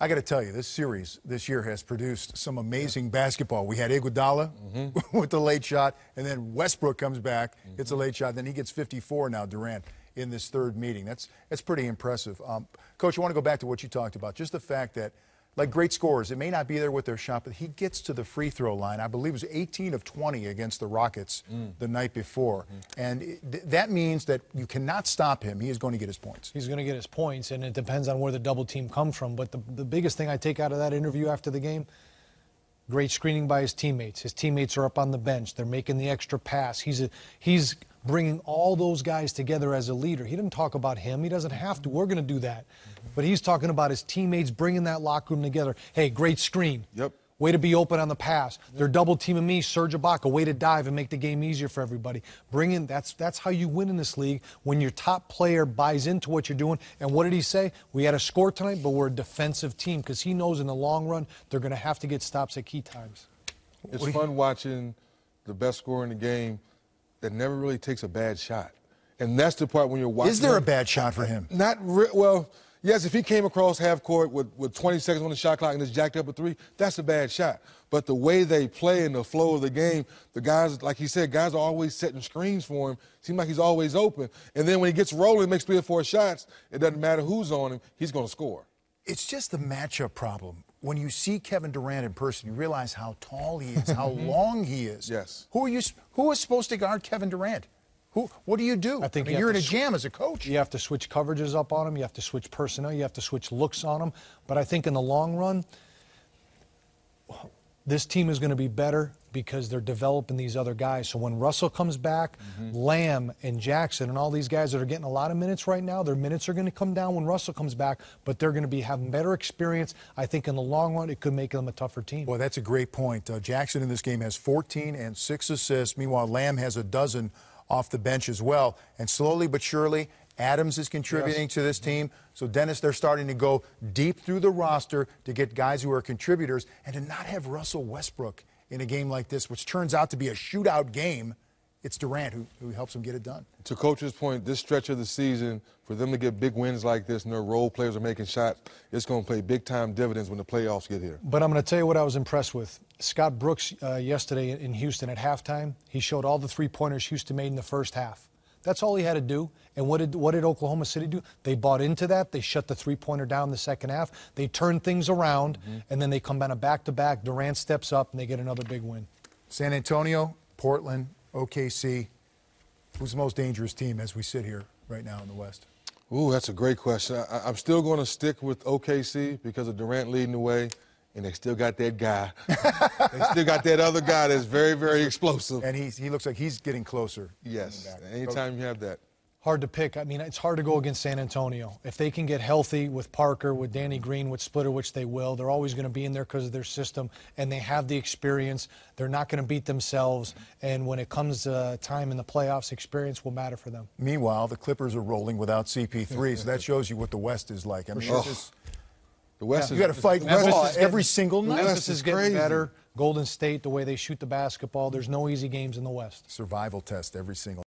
I got to tell you, this series this year has produced some amazing basketball. We had Iguodala with the late shot, and then Westbrook comes back, gets a late shot, then he gets 54 now, Durant, in this third meeting. That's pretty impressive. Coach, I want to go back to what you talked about, just the fact that, like great scorers, it may not be there with their shot, but he gets to the free throw line. I believe it was 18 of 20 against the Rockets the night before. And that means that you cannot stop him. He is going to get his points. He's going to get his points, and it depends on where the double team comes from. But the biggest thing I take out of that interview after the game, great screening by his teammates. His teammates are up on the bench. They're making the extra pass. He's bringing all those guys together as a leader. He didn't talk about him. He doesn't have to. We're going to do that. But he's talking about his teammates bringing that locker room together. Hey, great screen. Yep. Way to be open on the pass. They're double teaming me, Serge Ibaka. Way to dive and make the game easier for everybody. That's how you win in this league, when your top player buys into what you're doing. And what did he say? We had a score tonight, but we're a defensive team, because he knows in the long run they're going to have to get stops at key times. It's fun watching the best scorer in the game that never really takes a bad shot. And that's the part when you're watching. Is there a bad shot for him? Well, yes, if he came across half court with 20 seconds on the shot clock and just jacked up a three, that's a bad shot. But the way they play and the flow of the game, the guys, like he said, guys are always setting screens for him. Seems like he's always open. And then when he gets rolling, makes 3 or 4 shots, it doesn't matter who's on him, he's going to score. It's just the matchup problem. When you see Kevin Durant in person, you realize how tall he is, how long he is. Yes. Who is supposed to guard Kevin Durant? What do you do? I think you're in a jam as a coach. You have to switch coverages up on him. You have to switch personnel. You have to switch looks on him. But I think in the long run, this team is going to be better because they're developing these other guys. So when Russell comes back, Lamb and Jackson and all these guys that are getting a lot of minutes right now, their minutes are going to come down when Russell comes back, but they're going to be having better experience. I think in the long run, it could make them a tougher team. Well, that's a great point. Jackson in this game has 14 and 6 assists. Meanwhile, Lamb has a dozen off the bench as well. And slowly but surely, Adams is contributing to this team. So, Dennis, they're starting to go deep through the roster to get guys who are contributors, and to not have Russell Westbrook in a game like this, which turns out to be a shootout game. It's Durant who helps them get it done. To Coach's point, this stretch of the season, for them to get big wins like this and their role players are making shots, it's going to play big-time dividends when the playoffs get here. But I'm going to tell you what I was impressed with. Scott Brooks yesterday in Houston at halftime, he showed all the three-pointers Houston made in the first half. That's all he had to do. And what did Oklahoma City do? They bought into that. They shut the three-pointer down in the second half. They turned things around, and then they come on a back-to-back. Durant steps up, and they get another big win. San Antonio, Portland, OKC. Who's the most dangerous team as we sit here right now in the West? Ooh, that's a great question. I'm still going to stick with OKC because of Durant leading the way, and they still got that guy. They still got that other guy that's very, very explosive. And he looks like he's getting closer. Yes, anytime you have that. Hard to pick. I mean, it's hard to go against San Antonio. If they can get healthy with Parker, with Danny Green, with Splitter, which they will, they're always going to be in there because of their system, and they have the experience. They're not going to beat themselves, and when it comes to time in the playoffs, experience will matter for them. Meanwhile, the Clippers are rolling without CP3, so that shows you what the West is like. I mean, it's just, the West you got to fight every single night. Memphis is getting better. Golden State, the way they shoot the basketball, there's no easy games in the West. Survival test every single